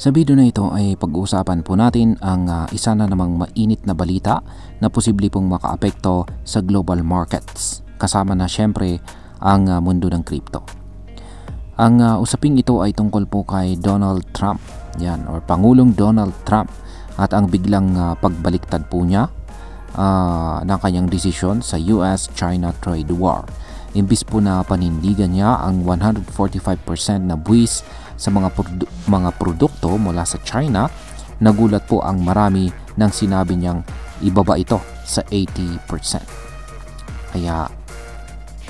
Sa video na ito ay pag-uusapan po natin ang isa na namang mainit na balita na posible pong makaapekto sa global markets. Kasama na syempre ang mundo ng crypto. Ang usaping ito ay tungkol po kay Donald Trump, yan, or Pangulong Donald Trump, at ang biglang pagbaliktad po niya ng kanyang desisyon sa US-China trade war. Imbis po na panindigan niya ang 145% na buwis sa mga produkto mula sa China, nagulat po ang marami nang sinabi niyang ibaba ito sa 80%. Kaya,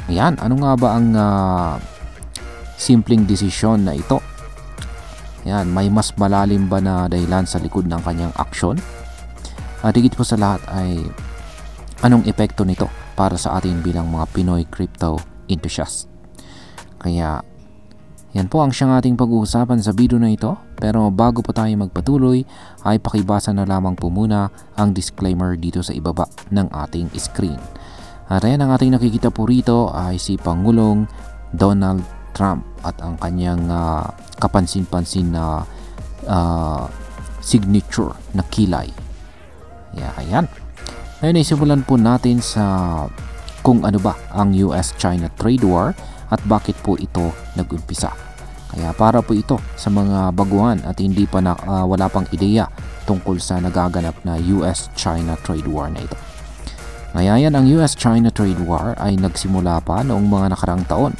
ayan, ano nga ba ang simpleng desisyon na ito? Ayan, may mas malalim ba na dahilan sa likod ng kanyang aksyon? At higit po sa lahat ay anong epekto nito para sa atin bilang mga Pinoy crypto enthusiast? Kaya yan po ang siyang ating pag-uusapan sa video na ito. Pero bago po tayo magpatuloy ay pakibasa na lamang po muna ang disclaimer dito sa ibaba ng ating screen. At ayan, ang ating nakikita po rito ay si Pangulong Donald Trump at ang kanyang kapansin-pansin na signature na kilay. Ayan. Ngayon ay simulan po natin sa kung ano ba ang US-China trade war at bakit po ito nag-umpisa. Kaya para po ito sa mga baguhan at hindi pa wala pang ideya tungkol sa nagaganap na US-China trade war na ito. Ngayon, ang US-China trade war ay nagsimula pa noong mga nakarang taon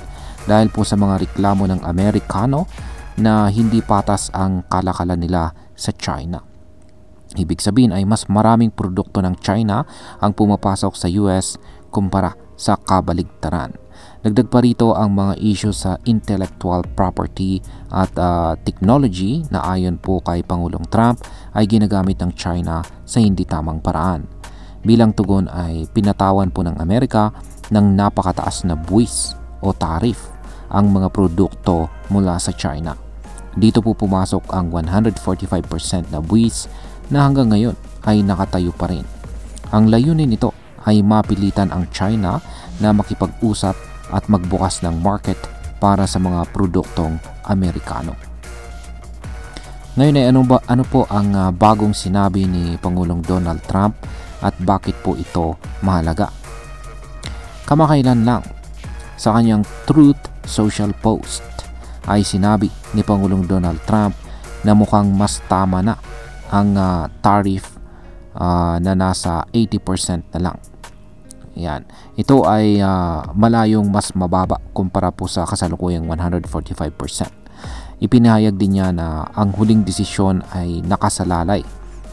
dahil po sa mga reklamo ng Amerikano na hindi patas ang kalakalan nila sa China. Ibig sabihin ay mas maraming produkto ng China ang pumapasok sa US kumpara sa kabaligtaran. Dagdag pa rito ang mga issue sa intellectual property at technology na ayon po kay Pangulong Trump ay ginagamit ng China sa hindi tamang paraan. Bilang tugon ay pinatawan po ng Amerika ng napakataas na buwis o tariff ang mga produkto mula sa China. Dito po pumasok ang 145% na buwis na hanggang ngayon ay nakatayo pa rin. Ang layunin nito ay mapilitan ang China na makipag-usap at magbukas ng market para sa mga produktong Amerikano. Ngayon ay ano po ang bagong sinabi ni Pangulong Donald Trump at bakit po ito mahalaga? Kamakailan lang sa kanyang Truth Social post ay sinabi ni Pangulong Donald Trump na mukhang mas tama na ang tariff na nasa 80% na lang. Yan. Ito ay malayong mas mababa kumpara po sa kasalukuyang 145%. Ipinahayag din niya na ang huling desisyon ay nakasalalay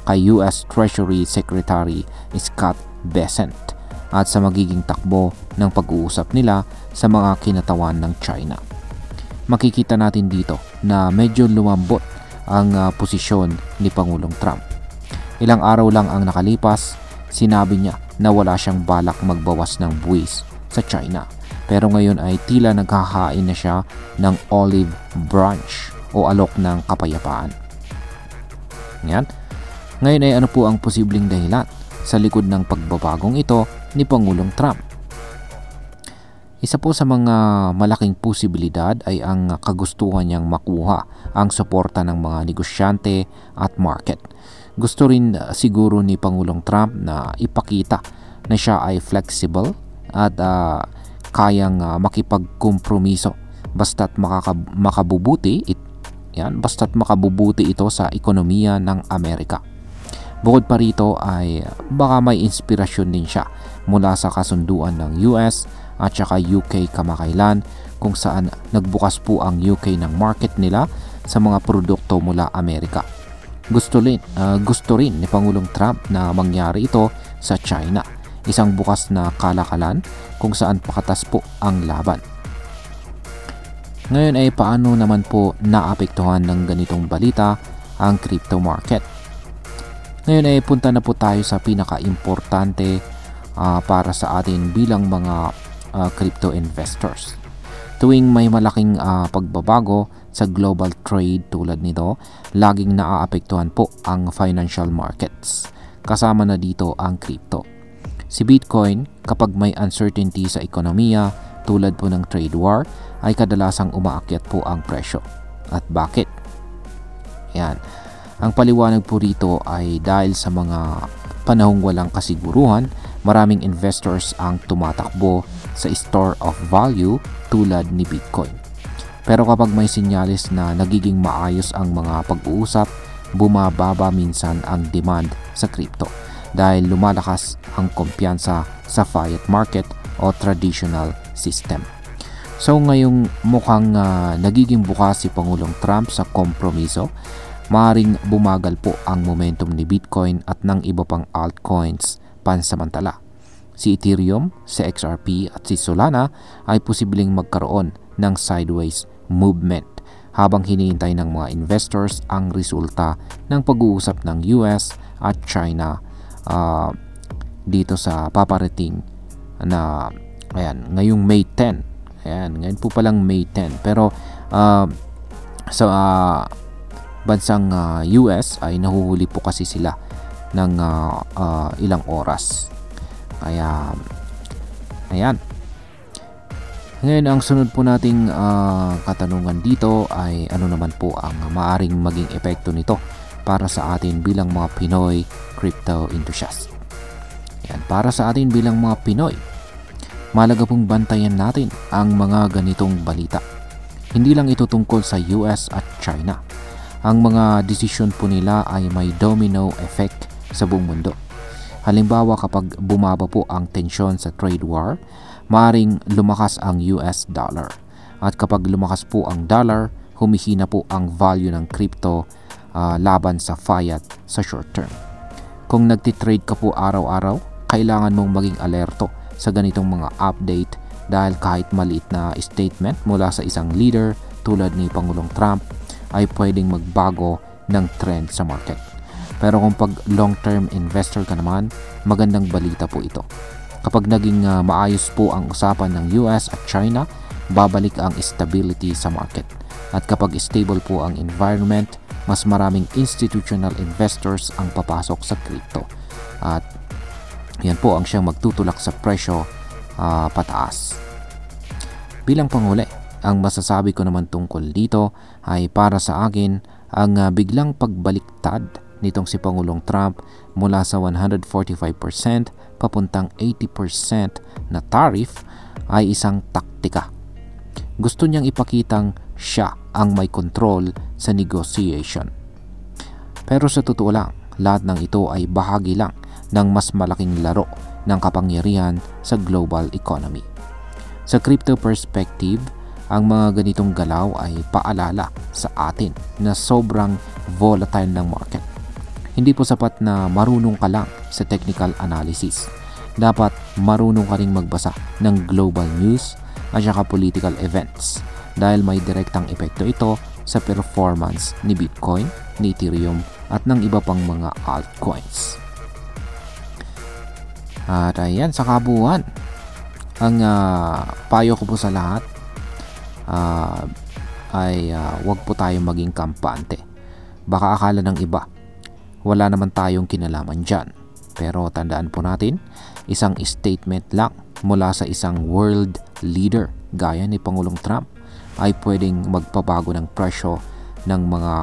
kay US Treasury Secretary Scott Bessent at sa magiging takbo ng pag-uusap nila sa mga kinatawan ng China. Makikita natin dito na medyo lumambot ang posisyon ni Pangulong Trump. Ilang araw lang ang nakalipas, sinabi niya na wala siyang balak magbawas ng buwis sa China. Pero ngayon ay tila naghahain na siya ng olive branch o alok ng kapayapaan. Yan. Ngayon ay ano po ang posibleng dahilan sa likod ng pagbabagong ito ni Pangulong Trump? Isa po sa mga malaking posibilidad ay ang kagustuhan niyang makuha ang suporta ng mga negosyante at market. Gusto rin siguro ni Pangulong Trump na ipakita na siya ay flexible at kayang makipagkompromiso basta't makabubuti ito sa ekonomiya ng Amerika. Bukod pa rito ay baka may inspirasyon din siya mula sa kasunduan ng US at saka UK kamakailan kung saan nagbukas po ang UK ng market nila sa mga produkto mula Amerika. Gusto rin ni Pangulong Trump na mangyari ito sa China, isang bukas na kalakalan kung saan pakatas po ang laban. Ngayon ay paano naman po naapektuhan ng ganitong balita ang crypto market? Ngayon ay punta na po tayo sa pinaka-importante para sa atin bilang mga crypto investors. Tuwing may malaking pagbabago sa global trade tulad nito, laging naaapektuhan po ang financial markets. Kasama na dito ang crypto. Si Bitcoin, kapag may uncertainty sa ekonomiya tulad po ng trade war, ay kadalasang umaakyat po ang presyo. At bakit? Yan. Ang paliwanag po rito ay dahil sa mga panahong walang kasiguruhan, maraming investors ang tumatakbo sa store of value tulad ni Bitcoin. Pero kapag may sinyalis na nagiging maayos ang mga pag-uusap, bumababa minsan ang demand sa crypto dahil lumalakas ang kumpiyansa sa fiat market o traditional system. So ngayong mukhang nagiging bukas si Pangulong Trump sa kompromiso, maaaring bumagal po ang momentum ni Bitcoin at ng iba pang altcoins pansamantala. Si Ethereum, si XRP at si Solana ay posibleng magkaroon ng sideways movement habang hinihintay ng mga investors ang resulta ng pag-uusap ng US at China dito sa paparating na ngayong May 10. Ngayon po palang May 10. Pero sa bansang US ay nahuhuli po kasi sila ng ilang oras. Kaya ayan. Ngayon, ang sunod po nating katanungan dito ay ano naman po ang maaring maging epekto nito para sa atin bilang mga Pinoy crypto enthusiast. Yan, para sa atin bilang mga Pinoy, mahalaga pong bantayan natin ang mga ganitong balita. Hindi lang ito tungkol sa US at China. Ang mga desisyon po nila ay may domino effect sa buong mundo. Halimbawa, kapag bumaba po ang tensyon sa trade war, maaring lumakas ang US dollar. At kapag lumakas po ang dollar, humihina po ang value ng crypto laban sa fiat sa short term. Kung nagtitrade ka po araw-araw, kailangan mong maging alerto sa ganitong mga update dahil kahit maliit na statement mula sa isang leader tulad ni Pangulong Trump ay pwedeng magbago ng trend sa market. Pero kung pag long-term investor ka naman, magandang balita po ito. Kapag naging maayos po ang usapan ng US at China, babalik ang stability sa market. At kapag stable po ang environment, mas maraming institutional investors ang papasok sa crypto. At yan po ang siyang magtutulak sa presyo pataas. Bilang panghuli, ang masasabi ko naman tungkol dito ay para sa akin ang biglang pagbaliktad nitong si Pangulong Trump mula sa 145% papuntang 80% na tariff ay isang taktika. Gusto niyang ipakitang siya ang may control sa negotiation. Pero sa totoo lang, lahat ng ito ay bahagi lang ng mas malaking laro ng kapangyarihan sa global economy. Sa crypto perspective, ang mga ganitong galaw ay paalala sa atin na sobrang volatile ng market. Hindi po sapat na marunong ka lang sa technical analysis. Dapat marunong ka ring magbasa ng global news at saka political events dahil may direktang epekto ito sa performance ni Bitcoin, ni Ethereum at ng iba pang mga altcoins. At ayan, sa kabuuan, ang payo ko po sa lahat ay wag po tayong maging kampante. Baka akala ng iba wala naman tayong kinalaman dyan. Pero tandaan po natin, isang statement lang mula sa isang world leader gaya ni Pangulong Trump ay pwedeng magpabago ng presyo ng mga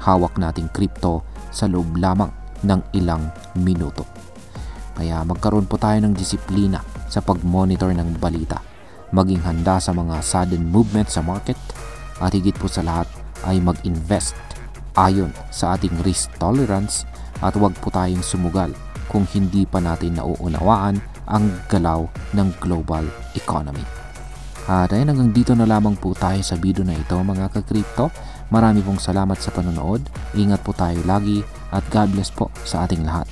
hawak nating crypto sa loob lamang ng ilang minuto. Kaya magkaroon po tayo ng disiplina sa pag-monitor ng balita, maging handa sa mga sudden movement sa market, at higit po sa lahat ay mag-invest ayon sa ating risk tolerance at huwag po tayong sumugal kung hindi pa natin nauunawaan ang galaw ng global economy. At ayun, hanggang dito na lamang po tayo sa video na ito mga ka-crypto. Marami pong salamat sa panonood. Ingat po tayo lagi at God bless po sa ating lahat.